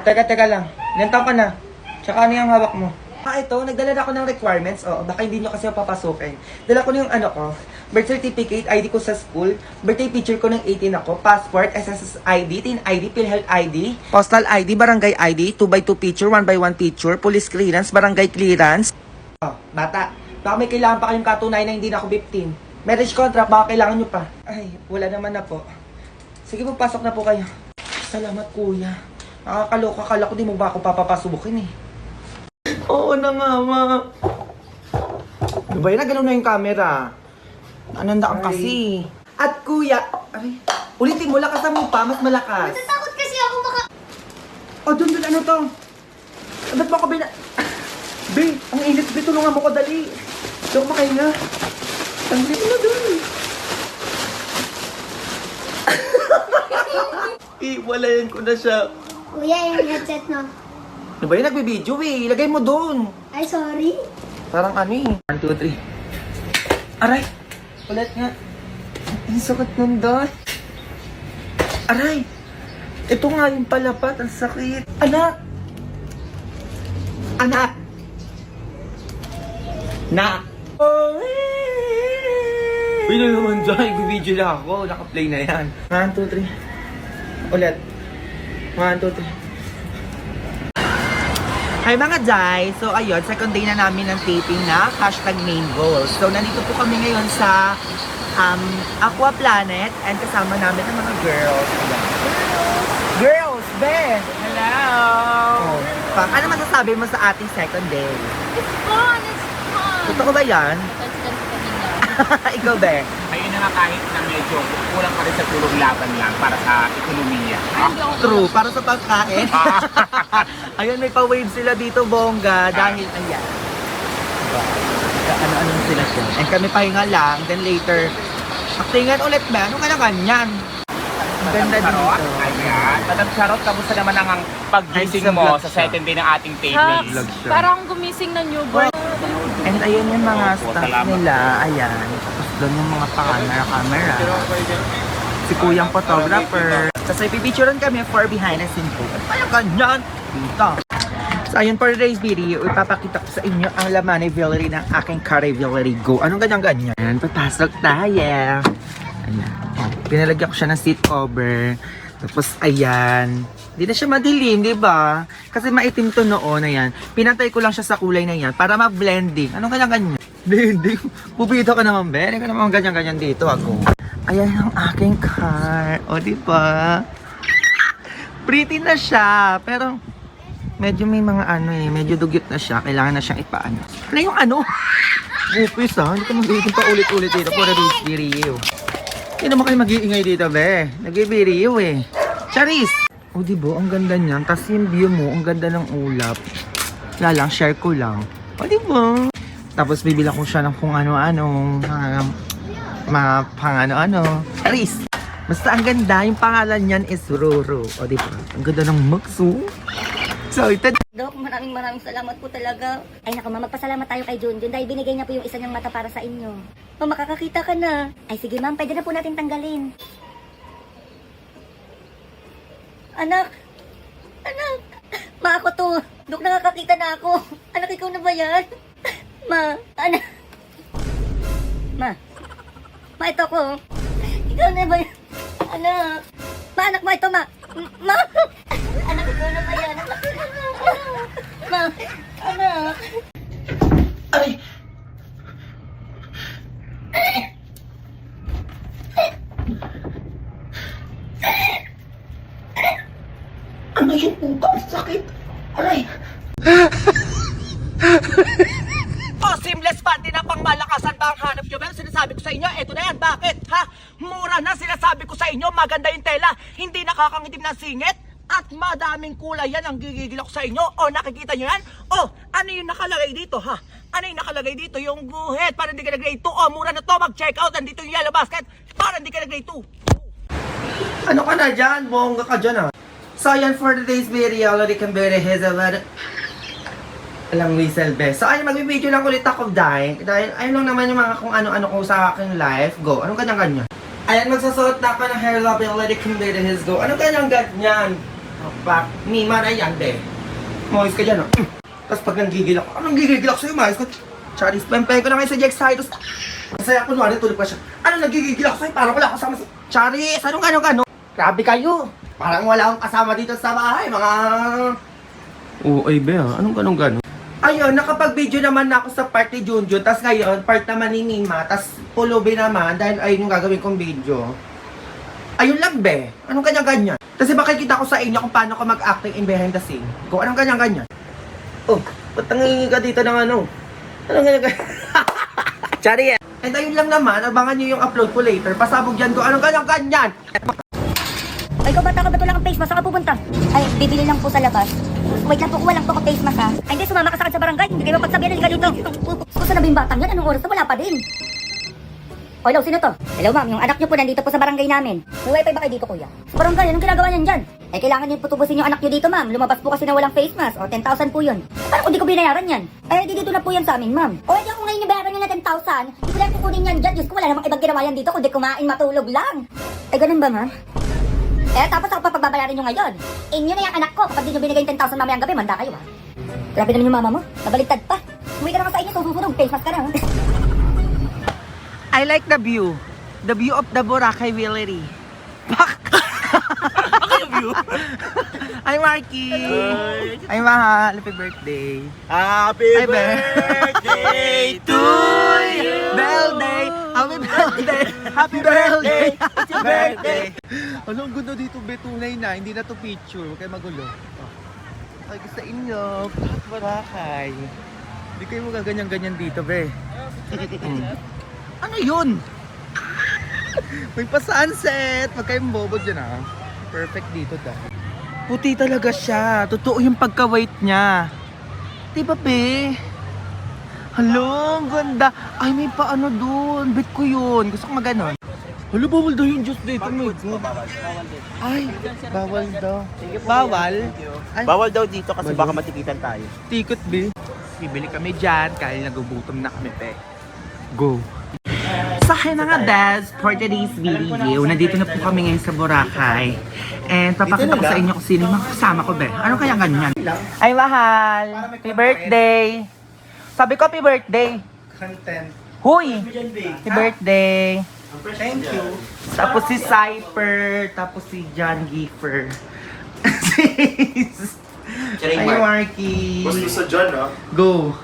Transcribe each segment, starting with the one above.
Teka lang. Ilan taon ka na? Tsaka ano yung hawak mo? Ito, nagdala na ako ng requirements. Baka hindi nyo kasi papasukin. Dala ko na yung birth certificate, ID ko sa school, birthday picture ko ng 18 ako, passport, SSS ID, TIN ID, PhilHealth ID, postal ID, barangay ID, 2x2 picture, 1x1 picture, police clearance, barangay clearance. Bata, baka may kailangan pa kayong katunayan na hindi na ako 15. Marriage contract, baka kailangan nyo pa. Ay, wala naman na po. Sige po, pasok na po kayo. Salamat, kuya. Nakakaloka, kala ko di mo ba ako papapasubukin eh. Oo na nga, ma. Diba yun na gano'n na yung camera? Anandaan kasi. At kuya, aray, ulitin mo, lakasan mo pa, mas malakas. Natatakot kasi ako Dun, ano to? Ba't mo ako Be, ang init, be, tulungan mo ko, dali. Hindi ako makahinga. Tanggalin mo na dun. Iwalayan ko na siya. Kuya, yung headset mo. Ano ba yun? Nagbibideo eh. Ilagay mo doon. Ay, sorry. Parang ano eh. 1, 2, 3. Aray! Ulit nga. Ang sakit nun doon. Aray! Ito nga yung palapat. Ang sakit. Anak! Anak! Na! Uy na naman dyan. Nagbibideo lang ako. Naka-play na yan. 1, 2, 3. Ulit. 1, 2, 3. Hi mga Jai! So ayun, second day na namin ng taping na #main goals. So nandito po kami ngayon sa Aqua Planet and kasama namin ang mga girls. Ayan. Girls! Be! Hello! Ano masasabi mo sa ating second day? It's fun! It's fun! Totoo ba yan? That's kami kanina. Ikaw, Be? Ayun na nga kahit na medyo kulang pa rin sa tulong laban lang para sa ekonomiya. True, para sa pagkain. Ayun, may pa-wave sila dito, bongga, dahil, ayan. Ano-ano sila dyan. And kami pahinga lang, then later, aktingan ulit ba? Ano ka na ganyan? Ang ganda dito. Ayan. Madam Charot, kamusta naman ang paggising Ay, mo vlog sa siya. second day ng ating taping? Parang gumising na newborn. And ayun yung mga staff nila, ayan. Tapos doon yung mga camera. Si kuyang photographer. Tapos ay pipicturean kami for behind the scene po. Ano ganyan? Dito. So ayun, for today's video, ipapakita ko sa inyo ang laman ng Villery ng aking Carrevillery Go. Anong ganyan? Papasok tayo. Ayan. Pinalagyan ko siya ng seat cover. Tapos ayan. Hindi na siya madilim, di ba? Kasi maitim to noon, ayan. Pinantay ko lang siya sa kulay na yan para ma-blending. Anong ganyan? Blending? Bubito ka naman, be. Hindi ka naman ganyan-ganyan dito ako. Ayan ang aking car. O, di ba? Pretty na siya. Pero, medyo may mga medyo dugyot na siya. Kailangan na siyang ipaano. Ano yung ano? Bupis ha? Hindi ka mag-iitin pa ulit-ulit dito. Pura video. Hindi naman kayo mag-iingay dito, be. Nag-i-video eh. Charis! O, diba? Ang ganda niyan. Tapos yung view mo, ang ganda ng ulap. Wala lang, share ko lang. O, diba? Tapos bibilang ko siya ng kung ano-ano. Mga pang-ano-ano. Charis! Basta ang ganda. Yung pangalan niyan is Roro. O, diba? Ang ganda ng magso. So, ito. Dok, maraming salamat po talaga. Ay naku, ma'am, magpasalamat tayo kay Junjun dahil binigay niya po yung isa niyang mata para sa inyo. O, makakakita ka na. Ay sige ma'am, pwede na po natin tanggalin. Anak! Anak! Ma, ako to. Dok, nakakakita na ako. Anak, ikaw na ba yan? Ma, anak. Ma, ito ko. Ikaw na ba yan? Anak. Ma, anak mo, ito ma. Ma! Anak, ikaw na ba yan? Anak, ikaw na. Ma, anak. Ay! Ano yung puta? Ang sakit! Aray! Seamless panty na pang malakasan ba ang hanap nyo? Pero sinasabi ko sa inyo, eto na yan. Bakit? Ha? Mura na sinasabi ko sa inyo, maganda yung tela. Hindi nakakangitim ng singit. At madaming kulay yan ang gigigil ako sa inyo. O, nakikita nyo yan? O, ano yung nakalagay dito, ha? Ano yung nakalagay dito? Yung guhit, para hindi ka nag-grade 2. O, mura na to, mag-check out. Nandito yung yellow basket, para hindi ka nag-grade 2. Ano ka na dyan? Bongga ka dyan, ha? So, yan for today's video. Already can be his Alang whistle best. So, ayun, magbibideo lang ulit ako dahil ayun lang naman yung mga kung ano-ano ko sa aking life. Go. Anong ganyan-ganyan? Ayan, magsasuot na ako ng hair love. Already can be his go. Anong ganyan-ganyan? Bak, Mima na yan, be. Mois ka dyan, oh. Tapos pag nanggigil ako, anong gigigil ako sa'yo, mais ko? Charis, pempay ko na ngayon sa Jack Cyrus. Masaya ako, nuwari, tulog pa siya. Ano, nagigigil ako sa'yo? Parang wala akong kasama sa... Charis, anong gano'n? Grabe kayo. Parang wala akong kasama dito sa bahay, mga... Oo, ay be ha. Anong gano'n? Ayun, nakapag-video naman na ako sa part ni Junjun. Tapos ngayon, part naman ni Mima. Tapos pulubi naman dahil ayun yung gagawin kong video. Ayun lang, be. Anong ganyan-ganyan? Kasi makikita ko sa inyo kung paano ko mag-acting in behind the scene. Kung anong ganyan-ganyan. Oh, ba't nangingi ka dito ng ano? Anong ganyan-ganyan? Chari, and ayun lang naman, abangan nyo yung upload ko later. Pasabog dyan ko, anong ganyan-ganyan? Ay, ikaw bata ka ba ito lang ang face mask? Saan ka pupunta? Ay, bibili lang po sa labas. Wait lang po, kuha lang po ako face mask ha. Ay, hindi, sumama ka sa akin sa barangay. Hindi kayo mapagsabihan, halika dito. Gusto na ba yung batang yan? Anong oras na? Wala pa din. O, hello, sino to? Hello, ma'am. Yung anak niyo po nandito po sa barangay namin. May wifi ba kayo dito, kuya? Sa barangay, anong ginagawa niyan dyan? Eh, kailangan niyo po tubusin yung anak niyo dito, ma'am. Lumabas po kasi na walang face mask. O, 10,000 po yun. Parang kung di ko binayaran yan. Eh, di dito na po yan sa amin, ma'am. O, hindi ako ngayon yung bayaran niyo na 10,000. Hindi ko lang kukunin yan dyan. Diyos ko, wala namang ibang ginawa yan dito kundi kumain, matulog lang. Eh, ganun ba, ma'am? Eh, tapos ako pa pagbabayaran nyo ngayon. Inyo na yung anak ko. Kapag di nyo binigay yung 10,000 mamayang gabi, manda kayo ha. Grabe naman yung mama mo. Nabaligtad pa. Umuwi ka naman sa inyo, susunog. Face mask ka na. I like the view. The view of the Boracay Village. Hi, Marky! Hi, mahal! Happy birthday! Happy Hi, birthday to you! Birthday! Happy birthday! Happy birthday! Happy birthday! Ano, ang ganda dito, be. Tunay na. Hindi na to picture. Huwag kayo magulo. Ay, gusto inyo. Barakay. Hindi kayo magaganyan-ganyan dito, be. Ano yun? May pa-sunset. Huwag kayong bobo dyan, ha. Perfect dito, dahil. Puti talaga siya. Totoo yung pagka-white niya. Diba, be? Hello, ang ganda. Ay, may paano dun. Bet ko yun. Gusto ko maganon. Hala, bawal daw yung juice dito, mate. Ay, bawal daw. Bawal? Ay, Bawal daw dito kasi baka matikitan tayo. tikot, be. Bibili kami dyan. Kaya nagugutom na kami, be. Go. Sa akin na nga, Daz, for today's video, nandito na po kami ngayon sa Boracay. And papakita ko sa inyo kung sino yung mga kasama ko, be. Ano kaya ganyan? Ay, mahal. Happy birthday. Sabi ko, happy birthday. Content. Huy! Happy birthday. Thank you. Tapos si Cyper, tapos si John Giefer. Ay, Marky. sa John, ha? Go.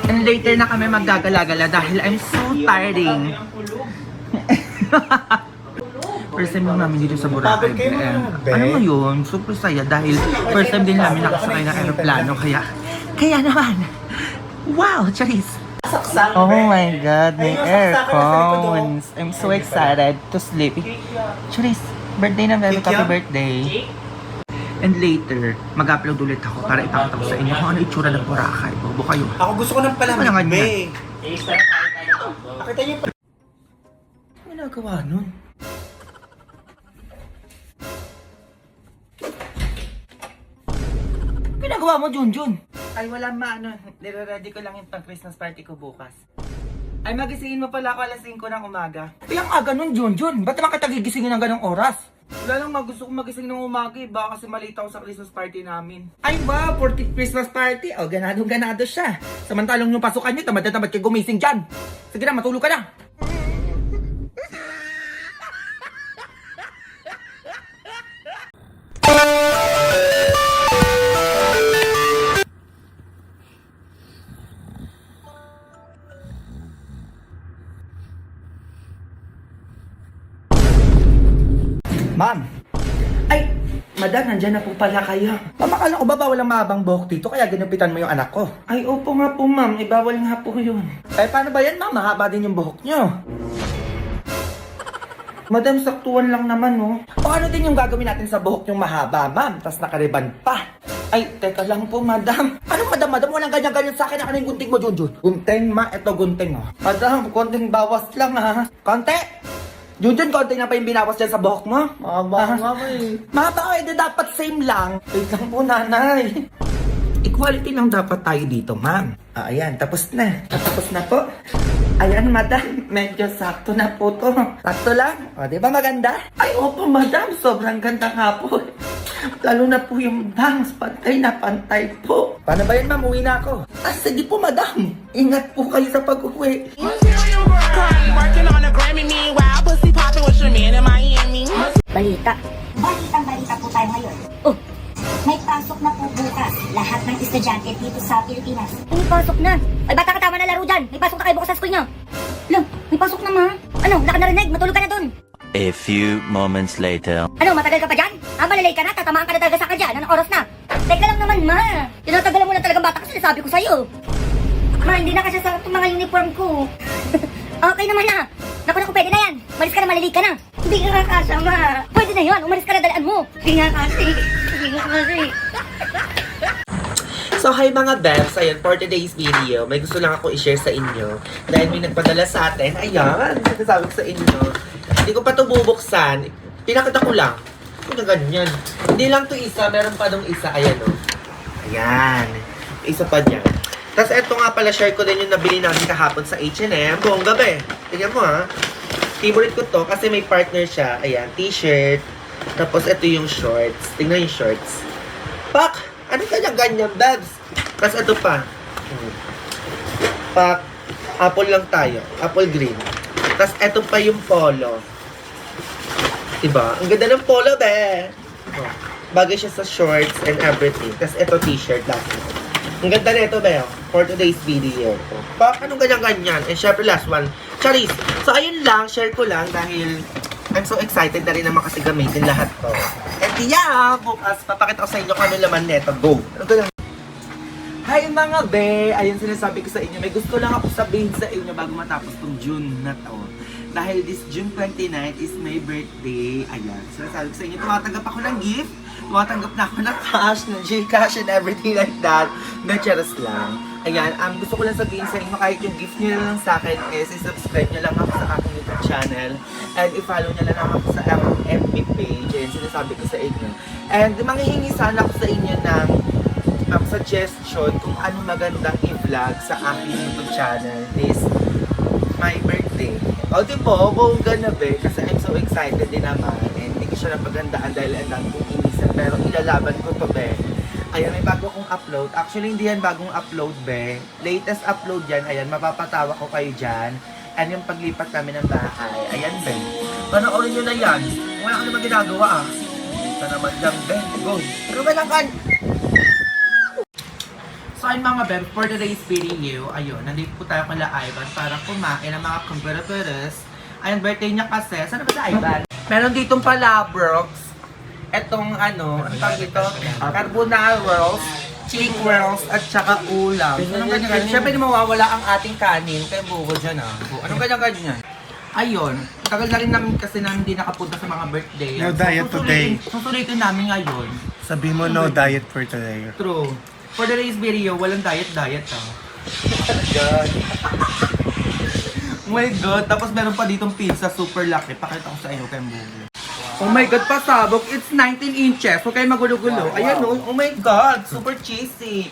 And later na kami maggagala-gala dahil I'm so tiring. First time lang namin dito sa Boracay. Ano mo yun? Super saya dahil first time din namin nakasakay ng aeroplano. Kaya naman. Wow, Charis. Oh my God, may aircon. I'm so excited to sleep. Charis, birthday na Bebe. Happy birthday. And later, mag-upload ulit ako para ipakita ko sa inyo kung ano itsura ng Boracay. Bobo kayo. Ako gusto ko ng palamig, Wala nga be. Nakita niyo Ano nagawa nun? Pinagawa mo, Junjun? Ay, wala maano. Nire-ready ko lang yung pang-Christmas party ko bukas. Ay, magisingin mo pala ako alas 5 ng umaga. Ay, ang aga nun, Junjun. Ba't naman kita gigisingin ng ganong oras? Wala lang, gusto kong magising ng umaga eh. Baka kasi malita ako sa Christmas party namin. Ay ba, 40th Christmas party? O, ganadong-ganado siya. Samantalong yung pasukan niyo, tamad na tamad kayo gumising dyan. Sige na, matulog ka na. Ma'am! Ay! Madam, nandyan na po pala kayo. Ma'am, akala ko ba bawal ang mahabang buhok dito kaya ginupitan mo yung anak ko? Ay, opo nga po ma'am. Ibawal nga po yun. Ay, paano ba yan ma'am? Mahaba din yung buhok nyo. Madam, saktuan lang naman no. O ano din yung gagawin natin sa buhok yung mahaba ma'am? Tas nakariban pa. Ay, teka lang po madam. Ano madam? Walang ganyan-ganyan sa akin. Ano yung gunting mo, Junjun? Gunting ma, eto gunting oh. Madam, konting bawas lang ha. Konti! Junjun, konti na pa yung binawas dyan sa buhok mo. Mahaba nga eh. Mahaba eh, dapat same lang. Wait lang po, nanay. Equality lang dapat tayo dito, ma'am. Ayan, tapos na. Tapos na po. Ayan, madam. Medyo sakto na po to. Sakto lang. O, di ba maganda? Ay, opo, madam. Sobrang ganda nga po. Lalo na po yung bangs, pantay na pantay po. Paano ba yan, ma'am? Uwi na ako. Ah, sige po, madam. Ingat po kayo sa pag-uwi. Working on a Grammy, meanwhile, pussy popping with your man in Miami. Balita. Balitang-balita po tayo ngayon. Oh, may pasok na po bukas. Lahat ng estudyante dito sa Pilipinas. May pasok na. Ay, bata ka, tama na laro dyan. May pasok na kayo bukas sa school nyo. Lang, may pasok na, ma. Ano, wala ka narinig? Matulog ka na dun. A few moments later. Ano, matagal ka pa dyan? Malalay ka na, tatamaan ka na talaga sa kadyan. Anong oras na? Teka lang naman, ma. Tinatagalan mo na talagang bata kasi sabi ko sa'yo. Ma, hindi na kasi sa itong mga uniform ko. Okay naman na. Naku, pwede na yan. Umalis ka na, malilate ka na. Hindi ka kakasya, ma. Pwede na yun, umalis ka na, dalaan mo. Hindi nga kasi. Hindi nga kasi. So, hi mga Bebs. Ayan, for today's video, may gusto lang ako i-share sa inyo. Dahil may nagpadala sa atin. Ayan, sinasabi ko sa inyo. Hindi ko pa ito bubuksan. Pinakita ko lang. Ano ganyan? Hindi lang to isa, meron pa dong isa. Ayan o. Ayan. Isa pa dyan. Tapos eto nga pala, share ko din yung nabili namin kahapon sa H&M. Buong gabi. Tingnan mo ha. Favorite ko to kasi may partner siya. Ayan, t-shirt. Tapos ito yung shorts. Tingnan yung shorts. Pak! Ano kanyang ganyan, Babs? Tapos ito pa. Pak. Apple lang tayo. Apple green. Tapos ito pa yung polo. Diba? Ang ganda ng polo, be! Oh. Bagay siya sa shorts and everything. Tapos ito t-shirt lang. Ang ganda na ito, be. For today's video. Pak, anong ganyan-ganyan? And syempre last one. Charis! So ayun lang, share ko lang dahil I'm so excited na rin naman kasi gamitin lahat to. And yeah, bukas papakita ko sa inyo kung ano laman neto. Go! Ano to lang? Hi mga be! Ayun sinasabi ko sa inyo. May gusto lang ako sabihin sa inyo bago matapos tong June na to. Dahil this June 29 is my birthday. Ayan, sinasabi ko sa inyo, tumatanggap ako ng gift. Tumatanggap na ako ng cash, ng Gcash and everything like that. Nacharas lang. Ayan, gusto ko lang sabihin sa inyo, kahit yung gift nyo lang sa akin is i-subscribe nyo lang ako sa aking YouTube channel. And i-follow nyo lang ako sa FB page. Ayan, sinasabi ko sa inyo. And manghihingi sana ako sa inyo ng suggestion kung ano magandang i-vlog sa aking YouTube channel this my birthday. O diba, bongga na be, kasi I'm so excited din naman. And hindi ko siya napagandaan dahil ang dami kong inisip. Pero ilalaban ko to be. Ayan, may bago kong upload. Actually, hindi yan bagong upload be. Latest upload yan. Ayan, mapapatawa ko kayo dyan. And yung paglipat namin ng bahay. Ayan be. Panoorin nyo na yan. Wala ka naman ginagawa ah. Ito naman dyan be. Go. Pero ba lang kan? So ayun mga beb, for today's video, ayun, nandito po tayo kala Ivan para kumain ng mga convertibles. Ayun, birthday niya kasi. Saan ba sa Ivan? Meron ditong palabrox. Etong ano, ang tawag dito? Carbonara rolls, chick rolls, at saka ulam. Anong ganyan-ganyan? Siyempre di mawawala ang ating kanin. Kaya buko dyan ah. Anong ganyan-ganyan? Ayun, tagal na rin namin kasi na hindi nakapunta sa mga birthday. No diet today. Susulitin namin ngayon. Sabi mo no diet for today. True. For today's video, walang diet-diet ah. God. Oh my God, tapos meron pa ditong pizza, super laki. Pakita ko sa inyo kay Mbugo. Oh my God, pasabog. It's 19 inches. Huwag kayo magulo-gulo. Ayan oh my God, super cheesy.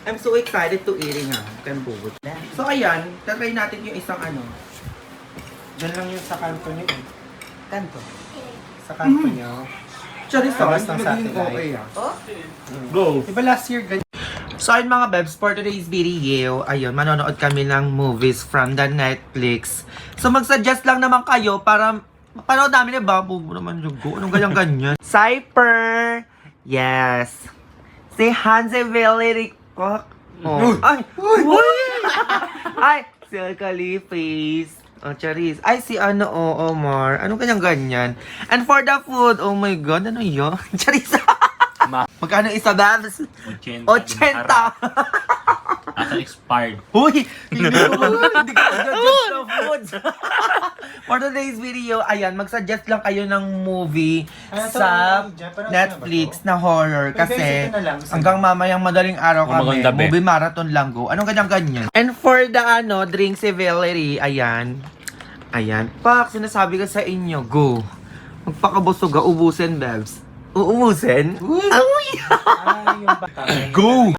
I'm so excited to eating kay Mbugo. So ayan, tatry natin yung isang ano. Diyan lang yung sa kanto niyo. Kanto. Sa kanto niyo. Charis Tapos ng naging satellite. okay ah. Go. Diba last year ganyan? So ayun mga bebs, for today's video, ayun, manonood kami ng movies from the Netflix. So mag-suggest lang naman kayo para mapanood namin, diba? Bubo naman yung go. Anong ganyan-ganyan? Cypher! Yes! Si Hansi Valerie Cook. Oh. Ay! Uy! Ay! Si Alcalifis. Oh, Charis. Ay, si ano, Omar. Anong ganyan-ganyan? And for the food, oh my God, ano yun? Charis! Magkano isa, Babs? 80. 80! Asa expired. Huy! Hindi ko mag-suggest ng food. For today's video, ayan, mag-suggest lang kayo ng movie sa Netflix na horror kasi hanggang mamayang madaling araw kami, movie marathon lang go. Anong ganyan-ganyan? And for the drinks Valerie, ayan. Ayan. Pak, sinasabi ko sa inyo, go. Magpakabusog ubusin, Babs. Uubusin? Uy! Go!